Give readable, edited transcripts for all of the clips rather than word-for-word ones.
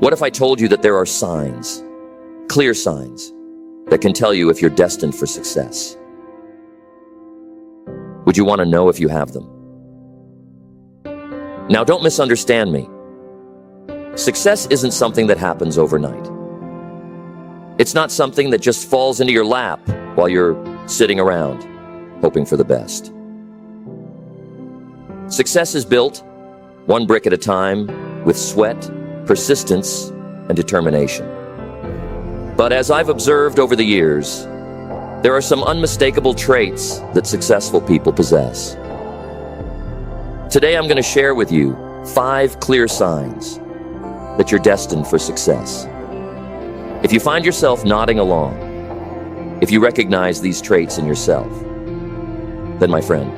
What if I told you that there are signs, clear signs, that can tell you if you're destined for success? Would you want to know if you have them? Now, don't misunderstand me. Success isn't something that happens overnight. It's not something that just falls into your lap while you're sitting around, hoping for the best. Success is built one brick at a time with sweat, persistence, and determination. But as I've observed over the years, there are some unmistakable traits that successful people possess. Today I'm going to share with you 5 clear signs that you're destined for success. If you find yourself nodding along, if you recognize these traits in yourself, then my friend,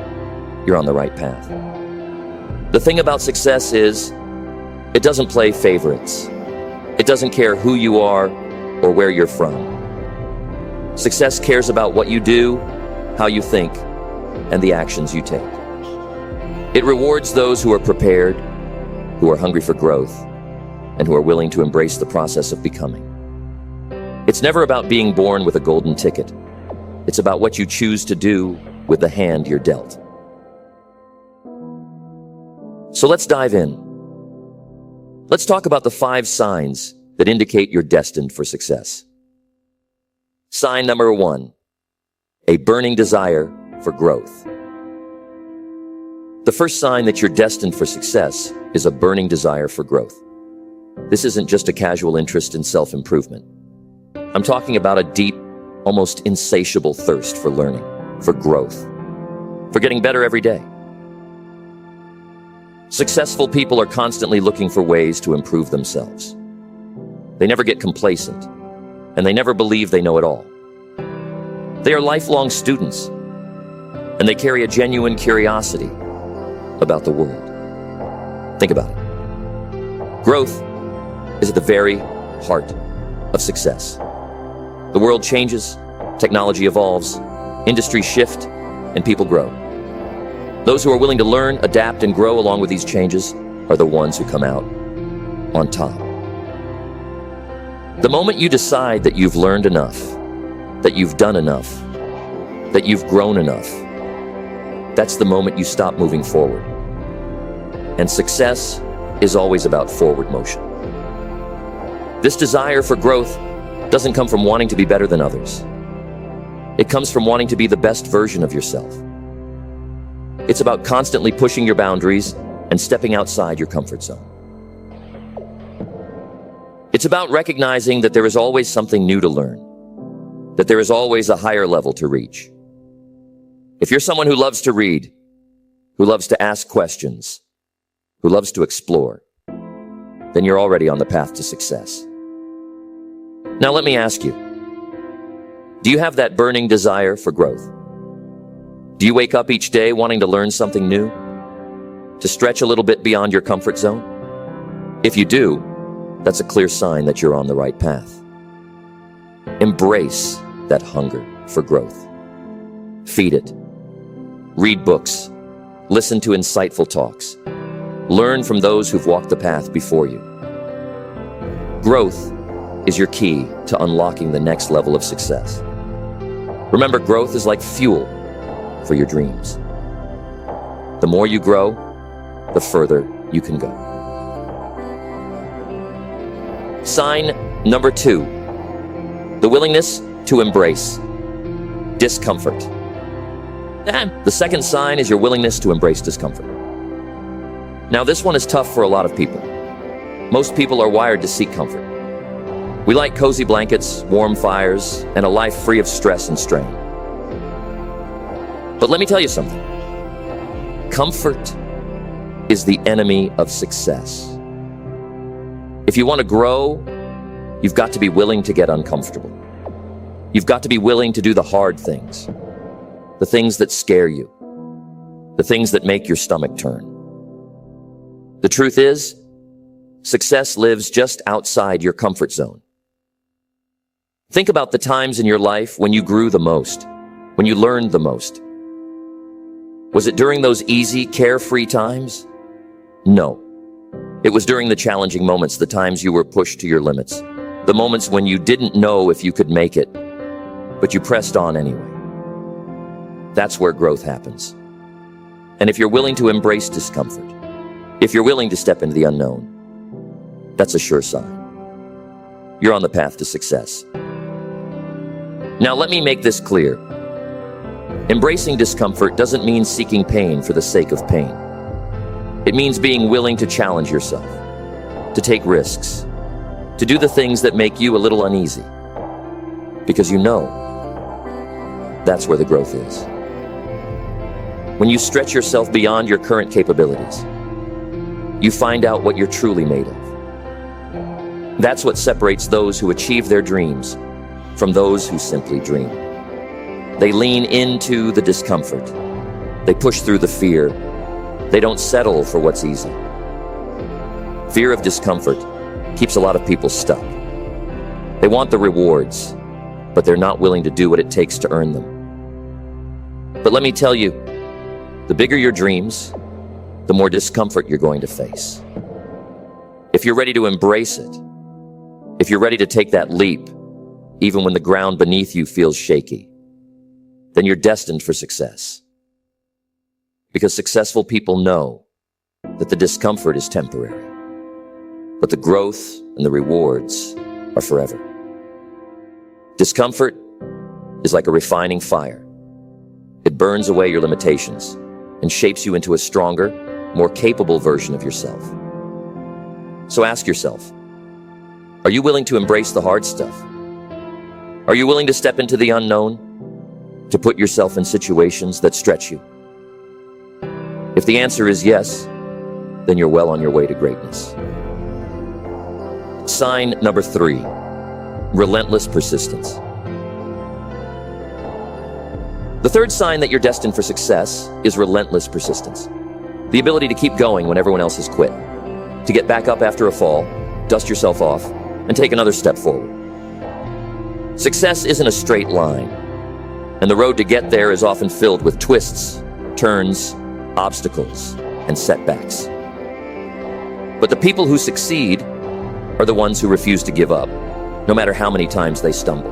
you're on the right path. The thing about success is, it doesn't play favorites. It doesn't care who you are or where you're from. Success cares about what you do, how you think, and the actions you take. It rewards those who are prepared, who are hungry for growth, and who are willing to embrace the process of becoming. It's never about being born with a golden ticket. It's about what you choose to do with the hand you're dealt. So let's dive in. Let's talk about the 5 signs that indicate you're destined for success. Sign number 1, a burning desire for growth. The first sign that you're destined for success is a burning desire for growth. This isn't just a casual interest in self-improvement. I'm talking about a deep, almost insatiable thirst for learning, for growth, for getting better every day. Successful people are constantly looking for ways to improve themselves. They never get complacent, and they never believe they know it all. They are lifelong students, and they carry a genuine curiosity about the world. Think about it. Growth is at the very heart of success. The world changes, technology evolves, industries shift, and people grow. Those who are willing to learn, adapt, and grow along with these changes are the ones who come out on top. The moment you decide that you've learned enough, that you've done enough, that you've grown enough, that's the moment you stop moving forward. And success is always about forward motion. This desire for growth doesn't come from wanting to be better than others. It comes from wanting to be the best version of yourself. It's about constantly pushing your boundaries and stepping outside your comfort zone. It's about recognizing that there is always something new to learn, that there is always a higher level to reach. If you're someone who loves to read, who loves to ask questions, who loves to explore, then you're already on the path to success. Now let me ask you, do you have that burning desire for growth? Do you wake up each day wanting to learn something new? To stretch a little bit beyond your comfort zone? If you do, that's a clear sign that you're on the right path. Embrace that hunger for growth. Feed it. Read books. Listen to insightful talks. Learn from those who've walked the path before you. Growth is your key to unlocking the next level of success. Remember, growth is like fuel for your dreams. The more you grow, the further you can go. Sign number 2, the willingness to embrace discomfort. The second sign is your willingness to embrace discomfort. Now, this one is tough for a lot of people. Most people are wired to seek comfort. We like cozy blankets, warm fires, and a life free of stress and strain. But let me tell you something. Comfort is the enemy of success. If you want to grow, you've got to be willing to get uncomfortable. You've got to be willing to do the hard things, the things that scare you, the things that make your stomach turn. The truth is, success lives just outside your comfort zone. Think about the times in your life when you grew the most, when you learned the most. Was it during those easy, carefree times? No. It was during the challenging moments, the times you were pushed to your limits, the moments when you didn't know if you could make it, but you pressed on anyway. That's where growth happens. And if you're willing to embrace discomfort, if you're willing to step into the unknown, that's a sure sign. You're on the path to success. Now, let me make this clear. Embracing discomfort doesn't mean seeking pain for the sake of pain. It means being willing to challenge yourself, to take risks, to do the things that make you a little uneasy, because you know that's where the growth is. When you stretch yourself beyond your current capabilities, you find out what you're truly made of. That's what separates those who achieve their dreams from those who simply dream. They lean into the discomfort. They push through the fear. They don't settle for what's easy. Fear of discomfort keeps a lot of people stuck. They want the rewards, but they're not willing to do what it takes to earn them. But let me tell you, the bigger your dreams, the more discomfort you're going to face. If you're ready to embrace it, if you're ready to take that leap, even when the ground beneath you feels shaky, then you're destined for success. Because successful people know that the discomfort is temporary, but the growth and the rewards are forever. Discomfort is like a refining fire. It burns away your limitations and shapes you into a stronger, more capable version of yourself. So ask yourself, are you willing to embrace the hard stuff? Are you willing to step into the unknown, to put yourself in situations that stretch you? If the answer is yes, then you're well on your way to greatness. Sign number 3, relentless persistence. The third sign that you're destined for success is relentless persistence. The ability to keep going when everyone else has quit. To get back up after a fall, dust yourself off, and take another step forward. Success isn't a straight line, and the road to get there is often filled with twists, turns, obstacles, and setbacks. But the people who succeed are the ones who refuse to give up, no matter how many times they stumble.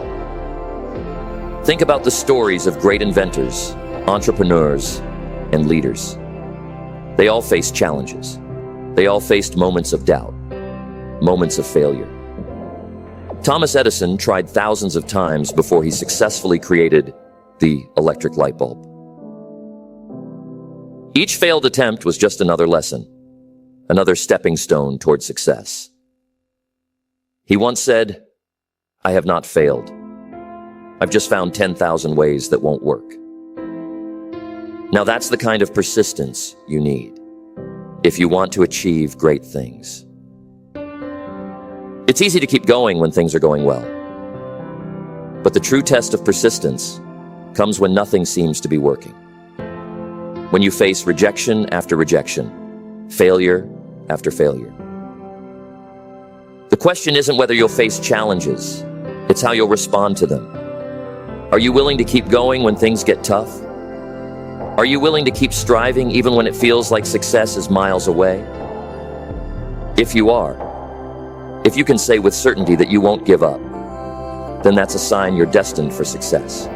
Think about the stories of great inventors, entrepreneurs, and leaders. They all faced challenges. They all faced moments of doubt, moments of failure. Thomas Edison tried thousands of times before he successfully created the electric light bulb. Each failed attempt was just another lesson, another stepping stone toward success. He once said, "I have not failed. I've just found 10,000 ways that won't work." Now that's the kind of persistence you need if you want to achieve great things. It's easy to keep going when things are going well. But the true test of persistence comes when nothing seems to be working. When you face rejection after rejection, failure after failure. The question isn't whether you'll face challenges, it's how you'll respond to them. Are you willing to keep going when things get tough? Are you willing to keep striving even when it feels like success is miles away? If you are, if you can say with certainty that you won't give up, then that's a sign you're destined for success.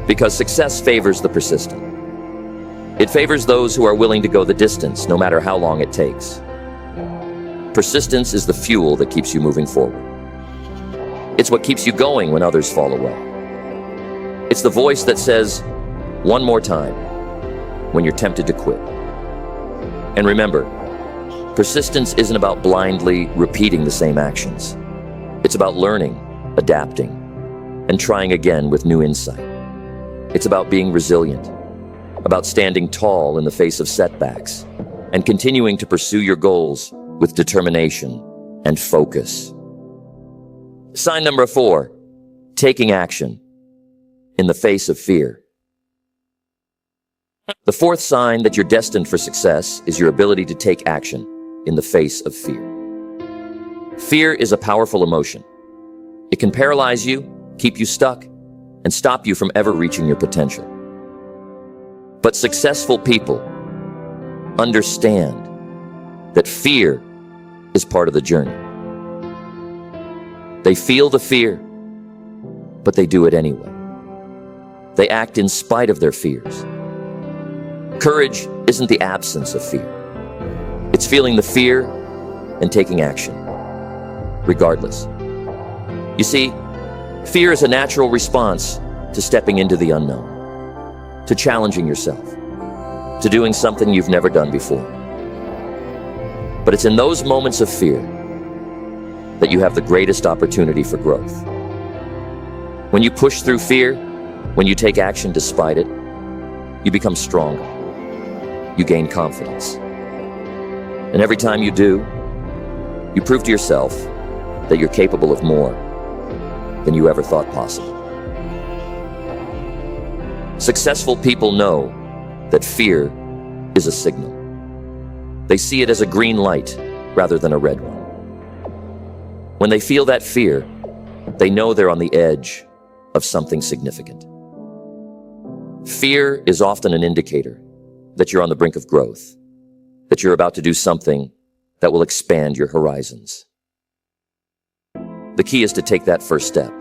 Because success favors the persistent. It favors those who are willing to go the distance, no matter how long it takes. Persistence is the fuel that keeps you moving forward. It's what keeps you going when others fall away. It's the voice that says, "One more time," when you're tempted to quit. And remember, persistence isn't about blindly repeating the same actions. It's about learning, adapting, and trying again with new insight. It's about being resilient, about standing tall in the face of setbacks, and continuing to pursue your goals with determination and focus. Sign number 4, taking action in the face of fear. The fourth sign that you're destined for success is your ability to take action in the face of fear. Fear is a powerful emotion. It can paralyze you, keep you stuck, and stop you from ever reaching your potential. But successful people understand that fear is part of the journey. They feel the fear, but they do it anyway. They act in spite of their fears. Courage isn't the absence of fear. It's feeling the fear and taking action, regardless. You see, fear is a natural response to stepping into the unknown, to challenging yourself, to doing something you've never done before. But it's in those moments of fear that you have the greatest opportunity for growth. When you push through fear, when you take action despite it, you become stronger. You gain confidence. And every time you do, you prove to yourself that you're capable of more than you ever thought possible. Successful people know that fear is a signal. They see it as a green light rather than a red one. When they feel that fear, they know they're on the edge of something significant. Fear is often an indicator that you're on the brink of growth, that you're about to do something that will expand your horizons. The key is to take that first step.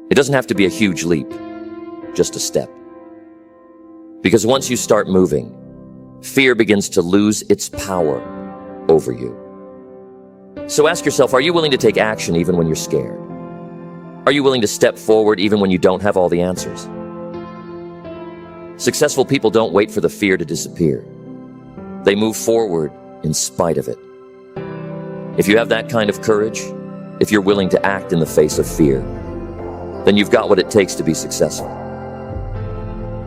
It doesn't have to be a huge leap, just a step. Because once you start moving, fear begins to lose its power over you. So ask yourself, are you willing to take action even when you're scared? Are you willing to step forward even when you don't have all the answers? Successful people don't wait for the fear to disappear. They move forward in spite of it. If you have that kind of courage, if you're willing to act in the face of fear, then you've got what it takes to be successful.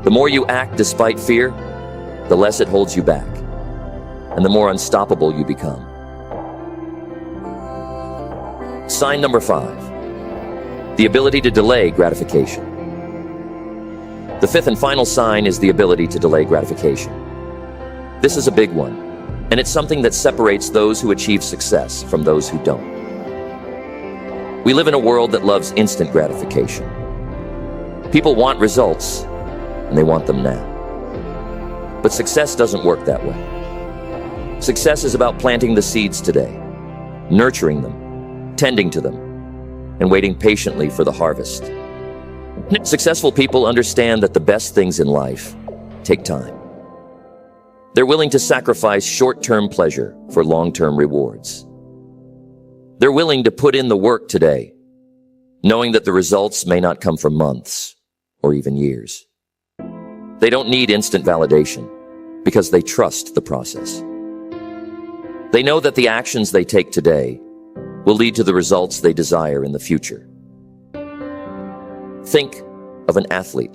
The more you act despite fear, the less it holds you back, and the more unstoppable you become. Sign number 5, the ability to delay gratification. The fifth and final sign is the ability to delay gratification. This is a big one, and it's something that separates those who achieve success from those who don't. We live in a world that loves instant gratification. People want results, and they want them now. But success doesn't work that way. Success is about planting the seeds today, nurturing them, tending to them, and waiting patiently for the harvest. Successful people understand that the best things in life take time. They're willing to sacrifice short-term pleasure for long-term rewards. They're willing to put in the work today, knowing that the results may not come for months or even years. They don't need instant validation because they trust the process. They know that the actions they take today will lead to the results they desire in the future. Think of an athlete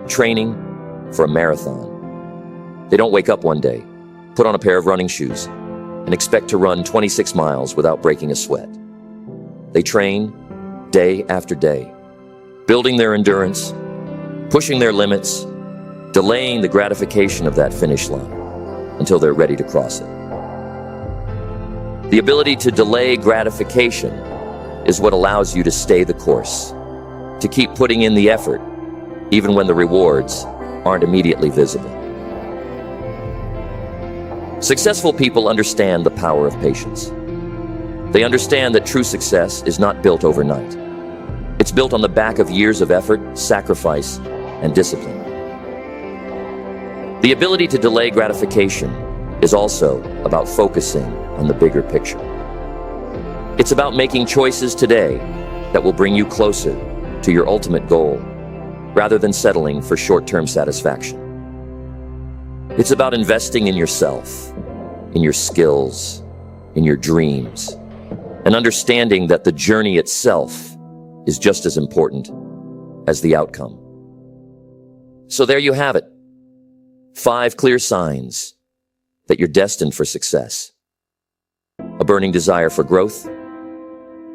training for a marathon. They don't wake up one day, put on a pair of running shoes, and expect to run 26 miles without breaking a sweat. They train day after day, building their endurance, pushing their limits, delaying the gratification of that finish line until they're ready to cross it. The ability to delay gratification is what allows you to stay the course, to keep putting in the effort, even when the rewards aren't immediately visible. Successful people understand the power of patience. They understand that true success is not built overnight. It's built on the back of years of effort, sacrifice, and discipline. The ability to delay gratification is also about focusing on the bigger picture. It's about making choices today that will bring you closer to your ultimate goal, rather than settling for short-term satisfaction. It's about investing in yourself, in your skills, in your dreams, and understanding that the journey itself is just as important as the outcome. So there you have it. 5 clear signs that you're destined for success. A burning desire for growth,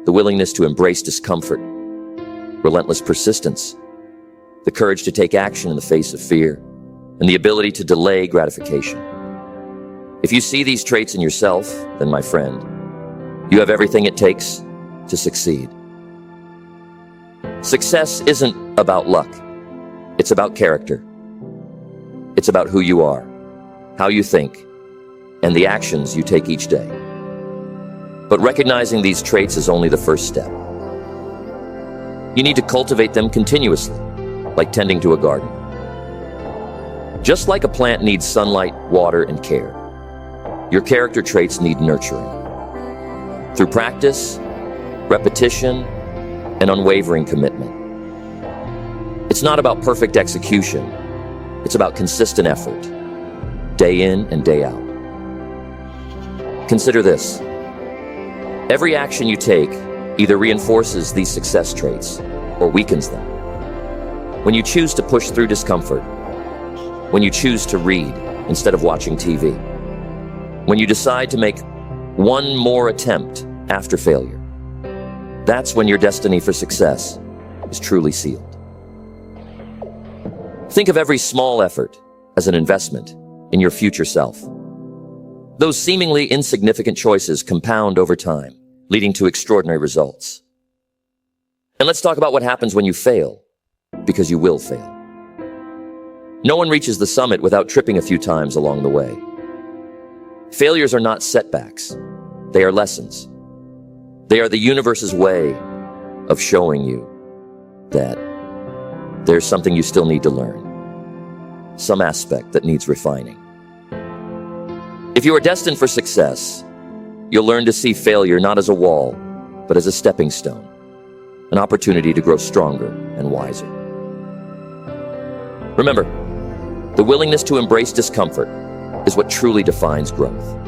the willingness to embrace discomfort, relentless persistence, the courage to take action in the face of fear, and the ability to delay gratification. If you see these traits in yourself, then my friend, you have everything it takes to succeed. Success isn't about luck. It's about character. It's about who you are, how you think, and the actions you take each day. But recognizing these traits is only the first step. You need to cultivate them continuously, like tending to a garden. Just like a plant needs sunlight, water, and care, your character traits need nurturing. Through practice, repetition, and unwavering commitment. It's not about perfect execution. It's about consistent effort, day in and day out. Consider this. Every action you take either reinforces these success traits or weakens them. When you choose to push through discomfort, when you choose to read instead of watching TV, when you decide to make one more attempt after failure, that's when your destiny for success is truly sealed. Think of every small effort as an investment in your future self. Those seemingly insignificant choices compound over time, leading to extraordinary results. And let's talk about what happens when you fail, because you will fail. No one reaches the summit without tripping a few times along the way. Failures are not setbacks. They are lessons. They are the universe's way of showing you that there's something you still need to learn, some aspect that needs refining. If you are destined for success, you'll learn to see failure not as a wall, but as a stepping stone, an opportunity to grow stronger and wiser. Remember, the willingness to embrace discomfort is what truly defines growth.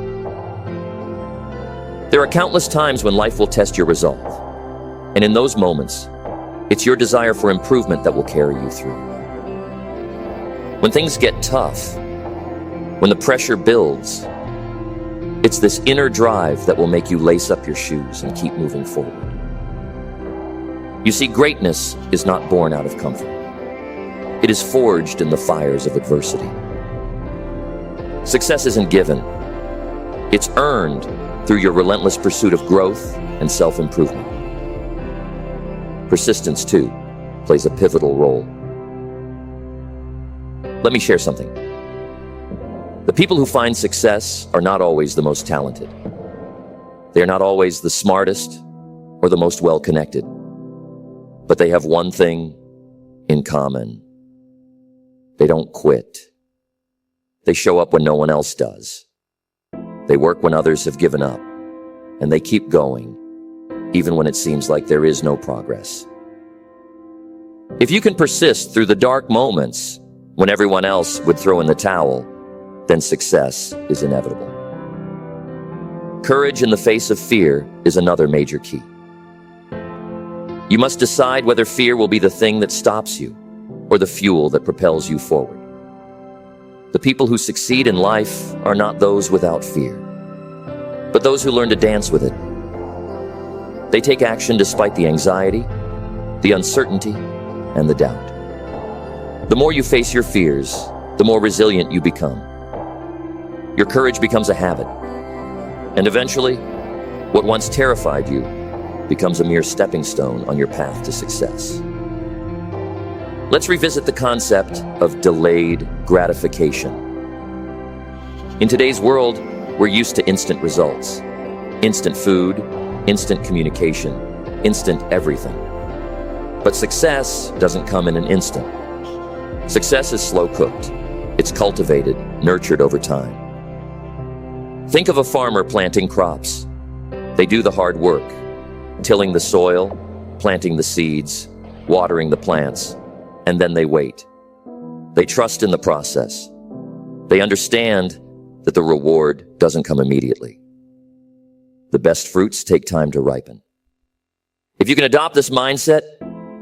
There are countless times when life will test your resolve, and in those moments, it's your desire for improvement that will carry you through. When things get tough, when the pressure builds, it's this inner drive that will make you lace up your shoes and keep moving forward. You see, greatness is not born out of comfort. It is forged in the fires of adversity. Success isn't given. It's earned through your relentless pursuit of growth and self-improvement. Persistence, too, plays a pivotal role. Let me share something. The people who find success are not always the most talented. They are not always the smartest or the most well-connected. But they have one thing in common. They don't quit. They show up when no one else does. They work when others have given up. And they keep going, even when it seems like there is no progress. If you can persist through the dark moments when everyone else would throw in the towel, then success is inevitable. Courage in the face of fear is another major key. You must decide whether fear will be the thing that stops you or the fuel that propels you forward. The people who succeed in life are not those without fear, but those who learn to dance with it. They take action despite the anxiety, the uncertainty, and the doubt. The more you face your fears, the more resilient you become. Your courage becomes a habit, and eventually, what once terrified you becomes a mere stepping stone on your path to success. Let's revisit the concept of delayed gratification. In today's world, we're used to instant results. Instant food, instant communication, instant everything. But success doesn't come in an instant. Success is slow-cooked. It's cultivated, nurtured over time. Think of a farmer planting crops. They do the hard work, tilling the soil, planting the seeds, watering the plants, and then they wait. They trust in the process. They understand that the reward doesn't come immediately. The best fruits take time to ripen. If you can adopt this mindset,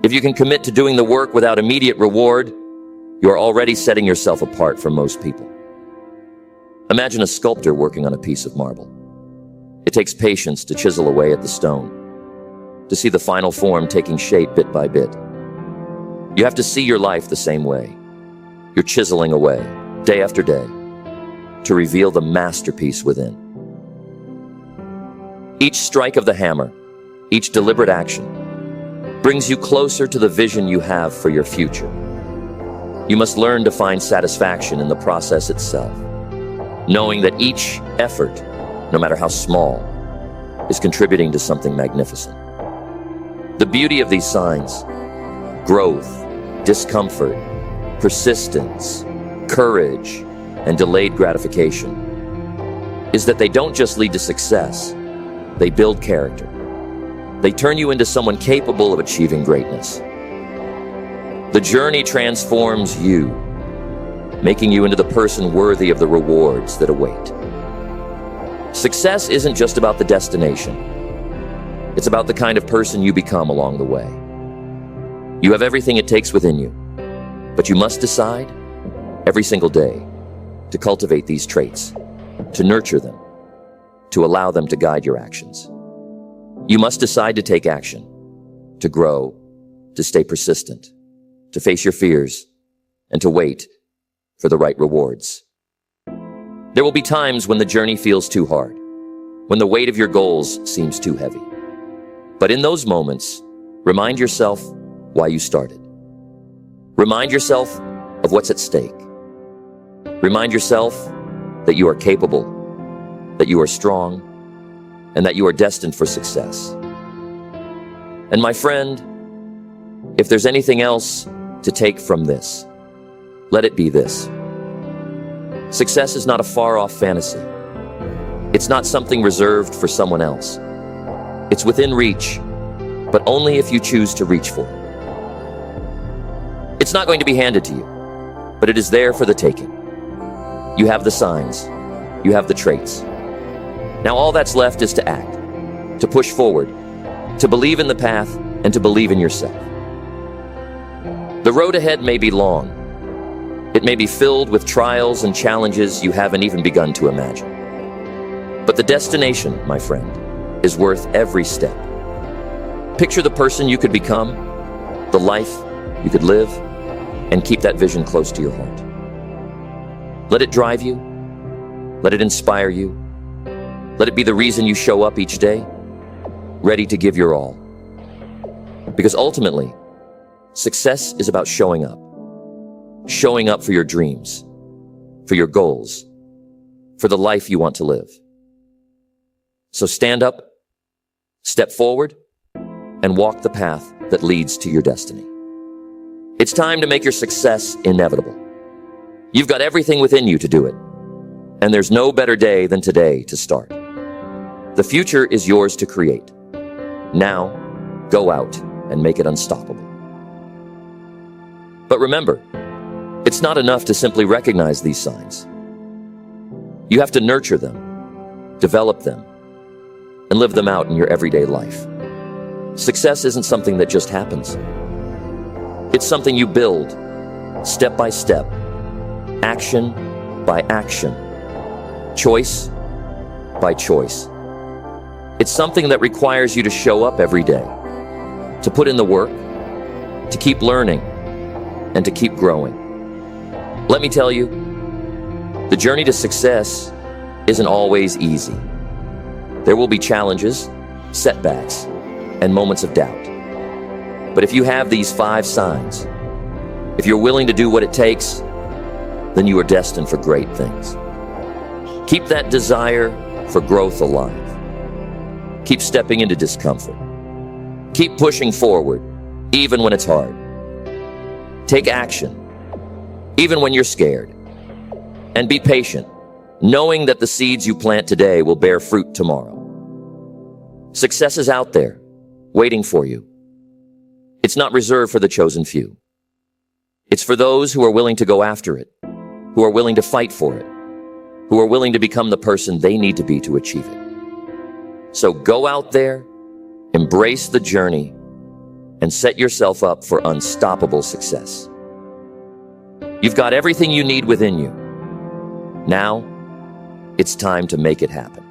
if you can commit to doing the work without immediate reward, you are already setting yourself apart from most people. Imagine a sculptor working on a piece of marble. It takes patience to chisel away at the stone, to see the final form taking shape bit by bit. You have to see your life the same way. You're chiseling away, day after day, to reveal the masterpiece within. Each strike of the hammer, each deliberate action, brings you closer to the vision you have for your future. You must learn to find satisfaction in the process itself, knowing that each effort, no matter how small, is contributing to something magnificent. The beauty of these signs, growth, discomfort, persistence, courage, and delayed gratification, is that they don't just lead to success, they build character. They turn you into someone capable of achieving greatness. The journey transforms you, making you into the person worthy of the rewards that await. Success isn't just about the destination. It's about the kind of person you become along the way. You have everything it takes within you, but you must decide every single day to cultivate these traits, to nurture them, to allow them to guide your actions. You must decide to take action, to grow, to stay persistent, to face your fears, and to wait for the right rewards. There will be times when the journey feels too hard, when the weight of your goals seems too heavy. But in those moments, remind yourself why you started. Remind yourself of what's at stake. Remind yourself that you are capable, that you are strong, and that you are destined for success. And my friend, if there's anything else to take from this, let it be this. Success is not a far-off fantasy. It's not something reserved for someone else. It's within reach, but only if you choose to reach for it. It's not going to be handed to you, but it is there for the taking. You have the signs. You have the traits. Now all that's left is to act, to push forward, to believe in the path, and to believe in yourself. The road ahead may be long. It may be filled with trials and challenges you haven't even begun to imagine. But the destination, my friend, is worth every step. Picture the person you could become, the life you could live, and keep that vision close to your heart. Let it drive you. Let it inspire you. Let it be the reason you show up each day, ready to give your all. Because ultimately, success is about showing up for your dreams, for your goals, for the life you want to live. So stand up, step forward, and walk the path that leads to your destiny. It's time to make your success inevitable. You've got everything within you to do it, and there's no better day than today to start. The future is yours to create. Now, go out and make it unstoppable. But remember, it's not enough to simply recognize these signs. You have to nurture them, develop them, and live them out in your everyday life. Success isn't something that just happens. It's something you build, step by step, action by action, choice by choice. It's something that requires you to show up every day, to put in the work, to keep learning, and to keep growing. Let me tell you, the journey to success isn't always easy. There will be challenges, setbacks, and moments of doubt. But if you have these 5 signs, if you're willing to do what it takes, then you are destined for great things. Keep that desire for growth alive. Keep stepping into discomfort. Keep pushing forward, even when it's hard. Take action, even when you're scared. And be patient, knowing that the seeds you plant today will bear fruit tomorrow. Success is out there, waiting for you. It's not reserved for the chosen few. It's for those who are willing to go after it, who are willing to fight for it, who are willing to become the person they need to be to achieve it. So go out there, embrace the journey, and set yourself up for unstoppable success. You've got everything you need within you. Now, it's time to make it happen.